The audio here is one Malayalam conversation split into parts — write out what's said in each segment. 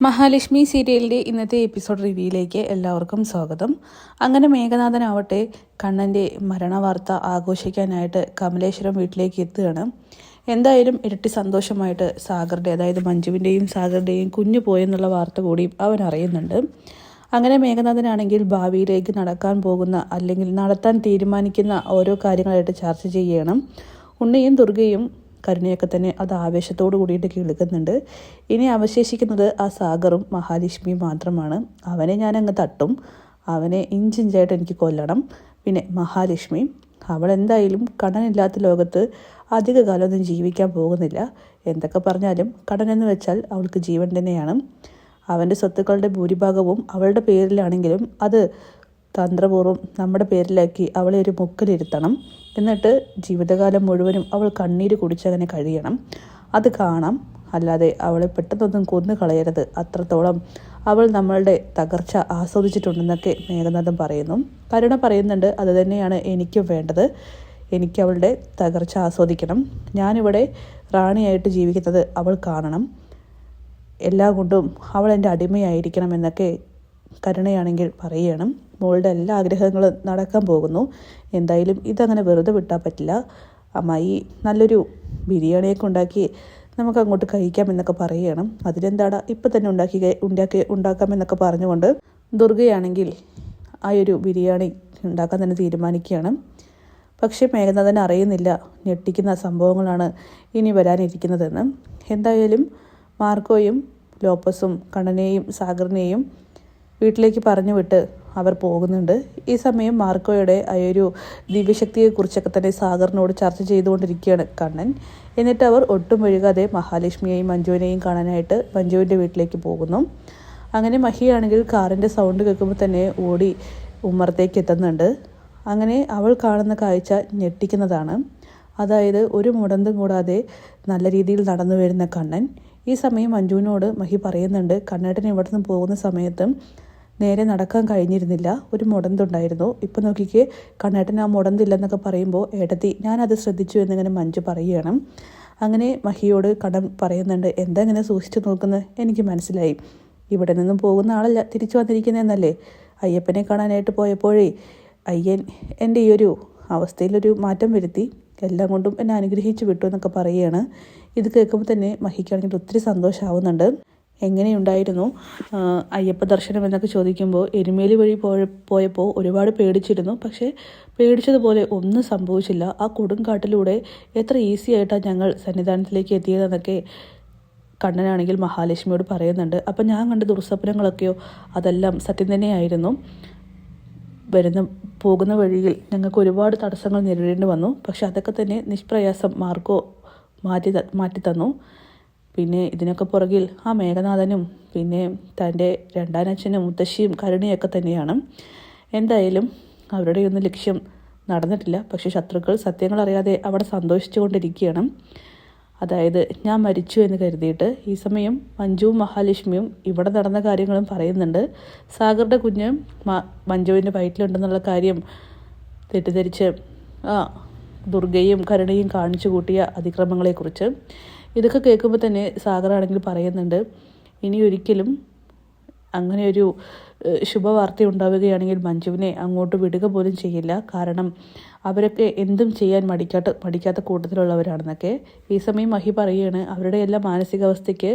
മഹാലക്ഷ്മി സീരിയലിൻ്റെ ഇന്നത്തെ എപ്പിസോഡ് റിവ്യൂയിലേക്ക് എല്ലാവർക്കും സ്വാഗതം. അങ്ങനെ മേഘനാഥനാവട്ടെ കണ്ണൻ്റെ മരണവാർത്ത ആഘോഷിക്കാനായിട്ട് കമലേശ്വരം വീട്ടിലേക്ക് എത്തുകയാണ്. എന്തായാലും ഇരട്ടി സന്തോഷമായിട്ട് സാഗറുടെ, അതായത് മഞ്ജുവിൻ്റെയും സാഗറുടെയും കുഞ്ഞു പോയെന്നുള്ള വാർത്ത കൂടി അവൻ അറിയുന്നുണ്ട്. അങ്ങനെ മേഘനാഥനാണെങ്കിൽ ഭാവിയിലേക്ക് നടക്കാൻ പോകുന്ന, അല്ലെങ്കിൽ നടത്താൻ തീരുമാനിക്കുന്ന ഓരോ കാര്യങ്ങളായിട്ട് ചർച്ച ചെയ്യണം. ഉണ്ണിയും ദുർഗയും കരുണയൊക്കെ തന്നെ അത് ആവേശത്തോടു കൂടിയിട്ട് കേൾക്കുന്നുണ്ട്. ഇനി അവശേഷിക്കുന്നത് ആ സാഗറും മഹാലക്ഷ്മിയും മാത്രമാണ്. അവനെ ഞാൻ അങ്ങ് തട്ടും, അവനെ ഇഞ്ചിഞ്ചായിട്ട് എനിക്ക് കൊല്ലണം. പിന്നെ മഹാലക്ഷ്മി, അവൾ എന്തായാലും കണ്ണനില്ലാത്ത ലോകത്ത് അധിക കാലമൊന്നും ജീവിക്കാൻ പോകുന്നില്ല. എന്തൊക്കെ പറഞ്ഞാലും കണ്ണനെന്ന് വെച്ചാൽ അവൾക്ക് ജീവൻ തന്നെയാണ്. അവൻ്റെ സ്വത്തുക്കളുടെ ഭൂരിഭാഗവും അവളുടെ പേരിലാണെങ്കിലും അത് തന്ത്രപൂർവ്വം നമ്മുടെ പേരിലാക്കി അവളെ ഒരു മുക്കിലിരുത്തണം. എന്നിട്ട് ജീവിതകാലം മുഴുവനും അവൾ കണ്ണീര് കുടിച്ചങ്ങനെ കഴിയണം. അത് കാണാം. അല്ലാതെ അവളെ പെട്ടെന്നൊന്നും കൊന്നു കളയരുത്. അത്രത്തോളം അവൾ നമ്മളുടെ തകർച്ച ആസ്വദിച്ചിട്ടുണ്ടെന്നൊക്കെ മേഘനാഥൻ പറയുന്നു. കരുണ പറയുന്നുണ്ട്, അത് തന്നെയാണ് എനിക്കും വേണ്ടത്. എനിക്ക് അവളുടെ തകർച്ച ആസ്വദിക്കണം. ഞാനിവിടെ റാണിയായിട്ട് ജീവിക്കുന്നത് അവൾ കാണണം. എല്ലാം കൊണ്ടും അവൾ എൻ്റെ അടിമയായിരിക്കണം എന്നൊക്കെ കരുണയാണെങ്കിൽ പറയണം. മോളുടെ എല്ലാ ആഗ്രഹങ്ങളും നടക്കാൻ പോകുന്നു. എന്തായാലും ഇതങ്ങനെ വെറുതെ വിട്ടാൽ പറ്റില്ല. അമ്മായി നല്ലൊരു ബിരിയാണിയൊക്കെ ഉണ്ടാക്കി നമുക്ക് അങ്ങോട്ട് കഴിക്കാമെന്നൊക്കെ പറയണം. അതിലെന്താടാ ഇപ്പം തന്നെ ഉണ്ടാക്കാമെന്നൊക്കെ പറഞ്ഞുകൊണ്ട് ദുർഗയാണെങ്കിൽ ആ ഒരു ബിരിയാണി ഉണ്ടാക്കാൻ തന്നെ തീരുമാനിക്കുകയാണ്. പക്ഷേ മേഘനാഥൻ അറിയുന്നില്ല ഞെട്ടിക്കുന്ന സംഭവങ്ങളാണ് ഇനി വരാനിരിക്കുന്നതെന്ന്. എന്തായാലും മാർക്കോയും ലോപ്പസും കണ്ണനെയും സാഗറിനെയും വീട്ടിലേക്ക് പറഞ്ഞു വിട്ട് അവർ പോകുന്നുണ്ട്. ഈ സമയം മാർക്കോയുടെ ആ ഒരു ദിവ്യശക്തിയെക്കുറിച്ചൊക്കെ തന്നെ സാഗറിനോട് ചർച്ച ചെയ്തുകൊണ്ടിരിക്കുകയാണ് കണ്ണൻ. എന്നിട്ട് അവർ ഒട്ടും വൈകാതെ മഹാലക്ഷ്മിയെയും മഞ്ജുവിനെയും കാണാനായിട്ട് മഞ്ജുവിൻ്റെ വീട്ടിലേക്ക് പോകുന്നു. അങ്ങനെ മഹിയാണെങ്കിൽ കാറിൻ്റെ സൗണ്ട് കേൾക്കുമ്പോൾ തന്നെ ഓടി ഉമ്മറത്തേക്ക് എത്തുന്നുണ്ട്. അങ്ങനെ അവൾ കാണുന്ന കാഴ്ച ഞെട്ടിക്കുന്നതാണ്. അതായത് ഒരു മുടന്തും കൂടാതെ നല്ല രീതിയിൽ നടന്നു വരുന്ന കണ്ണൻ. ഈ സമയം മഞ്ജുവിനോട് മഹി പറയുന്നുണ്ട്, കണ്ണേട്ടൻ ഇവിടെ നിന്ന് പോകുന്ന സമയത്ത് നേരെ നടക്കാൻ കഴിഞ്ഞിരുന്നില്ല, ഒരു മുടന്തുണ്ടായിരുന്നു. ഇപ്പം നോക്കിക്കേ കണ്ണേട്ടൻ ആ മുടന്തില്ലെന്നൊക്കെ പറയുമ്പോൾ ഏട്ടത്തി ഞാനത് ശ്രദ്ധിച്ചു എന്നിങ്ങനെ മഞ്ജു പറയുകയാണ്. അങ്ങനെ മഹിയോട് കണ്ണൻ പറയുന്നുണ്ട്, എന്താ ഇങ്ങനെ സൂക്ഷിച്ചു നോക്കുന്നത്? എനിക്ക് മനസ്സിലായി, ഇവിടെ നിന്നും പോകുന്ന ആളല്ല തിരിച്ചു വന്നിരിക്കുന്നതെന്നല്ലേ. അയ്യപ്പനെ കാണാനായിട്ട് പോയപ്പോഴേ അയ്യൻ എൻ്റെ ഈ ഒരു അവസ്ഥയിലൊരു മാറ്റം വരുത്തി, എല്ലാം കൊണ്ടും എന്നെ അനുഗ്രഹിച്ചു വിട്ടു എന്നൊക്കെ പറയുകയാണ്. ഇത് കേൾക്കുമ്പോൾ തന്നെ മഹിക്കാണെങ്കിൽ ഒത്തിരി സന്തോഷമാവുന്നുണ്ട്. എങ്ങനെയുണ്ടായിരുന്നു അയ്യപ്പ ദർശനം എന്നൊക്കെ ചോദിക്കുമ്പോൾ എരുമേലി വഴി പോയപ്പോൾ ഒരുപാട് പേടിച്ചിരുന്നു. പക്ഷേ പേടിച്ചതുപോലെ ഒന്നും സംഭവിച്ചില്ല. ആ കൊടുങ്കാട്ടിലൂടെ എത്ര ഈസി ആയിട്ടാണ് ഞങ്ങൾ സന്നിധാനത്തിലേക്ക് എത്തിയതെന്നൊക്കെ കണ്ണനാണെങ്കിൽ മഹാലക്ഷ്മിയോട് പറയുന്നുണ്ട്. അപ്പം ഞാൻ കണ്ട ദുർസ്വപ്നങ്ങളൊക്കെയോ അതെല്ലാം സത്യം തന്നെയായിരുന്നു. പോകുന്ന വഴിയിൽ ഞങ്ങൾക്ക് ഒരുപാട് തടസ്സങ്ങൾ നേരിടേണ്ടി വന്നു. പക്ഷെ അതൊക്കെ തന്നെ നിഷ്പ്രയാസം മാർക്കോ മാറ്റി തന്നു. പിന്നെ ഇതിനൊക്കെ പുറകിൽ ആ മേഘനാഥനും പിന്നെ തൻ്റെ രണ്ടാനച്ഛനും മുത്തശ്ശിയും കരുണയൊക്കെ തന്നെയാണ്. എന്തായാലും അവരുടെയൊന്നും ലക്ഷ്യം നടന്നിട്ടില്ല. പക്ഷെ ശത്രുക്കൾ സത്യങ്ങൾ അറിയാതെ അവിടെ സന്തോഷിച്ചു കൊണ്ടിരിക്കുകയാണ്. അതായത് ഞാൻ മരിച്ചു എന്ന് കരുതിയിട്ട്. ഈ സമയം മഞ്ജുവും മഹാലക്ഷ്മിയും ഇവിടെ നടന്ന കാര്യങ്ങളും പറയുന്നുണ്ട്. സാഗറുടെ കുഞ്ഞ് മഞ്ജുവിൻ്റെ വയറ്റിലുണ്ടെന്നുള്ള കാര്യം തെറ്റിദ്ധരിച്ച് ദുർഗയും കരുണയും കാണിച്ചു കൂട്ടിയ അതിക്രമങ്ങളെക്കുറിച്ച്. ഇതൊക്കെ കേൾക്കുമ്പോൾ തന്നെ സാഗറാണെങ്കിൽ പറയുന്നുണ്ട്, ഇനി ഒരിക്കലും അങ്ങനെ ഒരു ശുഭവാർത്ത ഉണ്ടാവുകയാണെങ്കിൽ മഞ്ജുവിനെ അങ്ങോട്ട് വിടുക പോലും ചെയ്യില്ല. കാരണം അവരൊക്കെ എന്തും ചെയ്യാൻ മടിക്കാത്ത കൂട്ടത്തിലുള്ളവരാണെന്നൊക്കെ. ഈ സമയം മഹി പറയുകയാണ്, അവരുടെ എല്ലാ മാനസികാവസ്ഥയ്ക്ക്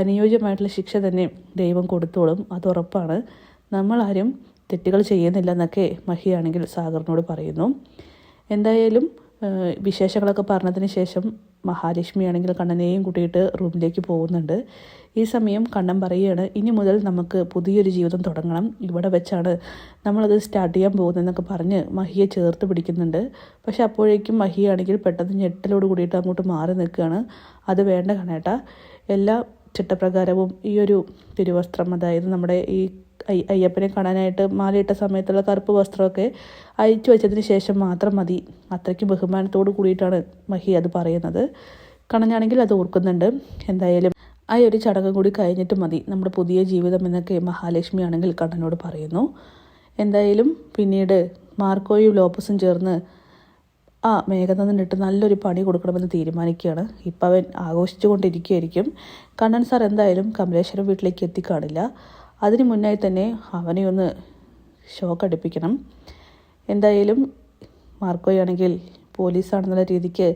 അനുയോജ്യമായിട്ടുള്ള ശിക്ഷ തന്നെ ദൈവം കൊടുത്തോളും, അത് ഉറപ്പാണ്. നമ്മളാരും തെറ്റുകൾ ചെയ്യുന്നില്ല എന്നൊക്കെ മഹിയാണെങ്കിൽ സാഗറിനോട് പറയുന്നു. എന്തായാലും വിശേഷങ്ങളൊക്കെ പറഞ്ഞതിന് ശേഷം മഹാലക്ഷ്മിയാണെങ്കിൽ കണ്ണനെയും കൂട്ടിയിട്ട് റൂമിലേക്ക് പോകുന്നുണ്ട്. ഈ സമയം കണ്ണൻ പറയുകയാണ്, ഇനി മുതൽ നമുക്ക് പുതിയൊരു ജീവിതം തുടങ്ങണം, ഇവിടെ വെച്ചാണ് നമ്മളത് സ്റ്റാർട്ട് ചെയ്യാൻ പോകുന്നതെന്നൊക്കെ പറഞ്ഞ് മഹിയെ ചേർത്ത് പിടിക്കുന്നുണ്ട്. പക്ഷെ അപ്പോഴേക്കും മഹിയാണെങ്കിൽ പെട്ടെന്ന് ഞെട്ടലോട് കൂടിയിട്ട് അങ്ങോട്ട് മാറി നിൽക്കുകയാണ്. അത് വേണ്ട കണ്ണേട്ടാ, എല്ലാ ചിട്ടപ്രകാരവും ഈ ഒരു തിരുവസ്ത്രം, അതായത് നമ്മുടെ ഈ അയ്യപ്പനെ കാണാനായിട്ട് മാലയിട്ട സമയത്തുള്ള കറുപ്പ് വസ്ത്രമൊക്കെ അഴിച്ചു വെച്ചതിന് ശേഷം മാത്രം മതി. അത്രയ്ക്ക് ബഹുമാനത്തോട് കൂടിയിട്ടാണ് മഹി അത് പറയുന്നത്. കണ്ണനാണെങ്കിൽ അത് ഓർക്കുന്നുണ്ട്. എന്തായാലും ആ ഒരു ചടങ്ങ് കൂടി കഴിഞ്ഞിട്ട് മതി നമ്മുടെ പുതിയ ജീവിതം എന്നൊക്കെ മഹാലക്ഷ്മി ആണെങ്കിൽ കണ്ണനോട് പറയുന്നു. എന്തായാലും പിന്നീട് മാർക്കോയും ലോപ്പസും ചേർന്ന് മേഘനാഥനിട്ട് നല്ലൊരു പണി കൊടുക്കണമെന്ന് തീരുമാനിക്കുകയാണ്. ഇപ്പം അവൻ ആഘോഷിച്ചു കൊണ്ടിരിക്കുകയായിരിക്കും. കണ്ണൻ സാർ എന്തായാലും കമലേശ്വരം വീട്ടിലേക്ക് എത്തിക്കാണില്ല. അതിന് മുന്നായി തന്നെ അവനെ ഒന്ന് ഷോക്ക് അടുപ്പിക്കണം. എന്തായാലും മാർക്കോയാണെങ്കിൽ പോലീസാണെന്നുള്ള രീതിക്ക്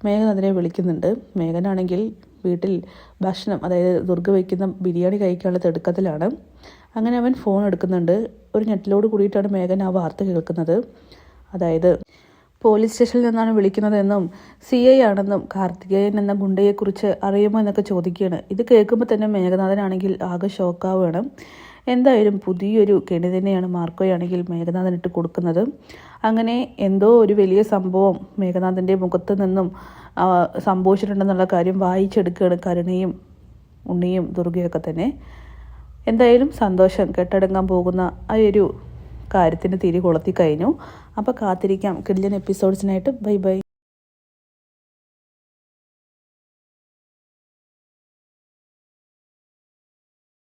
മേഘനാഥനെ വിളിക്കുന്നുണ്ട്. മേഘനാണെങ്കിൽ വീട്ടിൽ ഭക്ഷണം, അതായത് ദുർഗ വയ്ക്കുന്ന ബിരിയാണി കഴിക്കാനുള്ള തിടുക്കത്തിലാണ്. അങ്ങനെ അവൻ ഫോൺ എടുക്കുന്നുണ്ട്. ഒരു ഞെട്ടലോട് കൂടിയിട്ടാണ് മേഘൻ ആ വാർത്ത കേൾക്കുന്നത്. അതായത് പോലീസ് സ്റ്റേഷനിൽ നിന്നാണ് വിളിക്കുന്നതെന്നും CI ആണെന്നും കാർത്തികേയൻ എന്ന ഗുണ്ടയെക്കുറിച്ച് അറിയുമോ എന്നൊക്കെ ചോദിക്കുകയാണ്. ഇത് കേൾക്കുമ്പോൾ തന്നെ മേഘനാഥനാണെങ്കിൽ ആകെ ഷോക്കാവുകയാണ്. എന്തായാലും പുതിയൊരു കെണി തന്നെയാണ് മാർക്കോയാണെങ്കിൽ മേഘനാഥനിട്ട് കൊടുക്കുന്നത്. അങ്ങനെ എന്തോ ഒരു വലിയ സംഭവം മേഘനാഥൻ്റെ മുഖത്ത് നിന്നും സംഭവിച്ചിട്ടുണ്ടെന്നുള്ള കാര്യം വായിച്ചെടുക്കുകയാണ് കരുണയും ഉണ്ണിയും ദുർഗയൊക്കെ തന്നെ. എന്തായാലും സന്തോഷം കെട്ടടങ്ങാൻ പോകുന്ന ആ ഒരു കാര്യത്തിന് തിരി കൊളുത്തി കഴിഞ്ഞു. അപ്പോൾ കാത്തിരിക്കാം കിടിലൻ എപ്പിസോഡ്സിനായിട്ട്. Bye bye.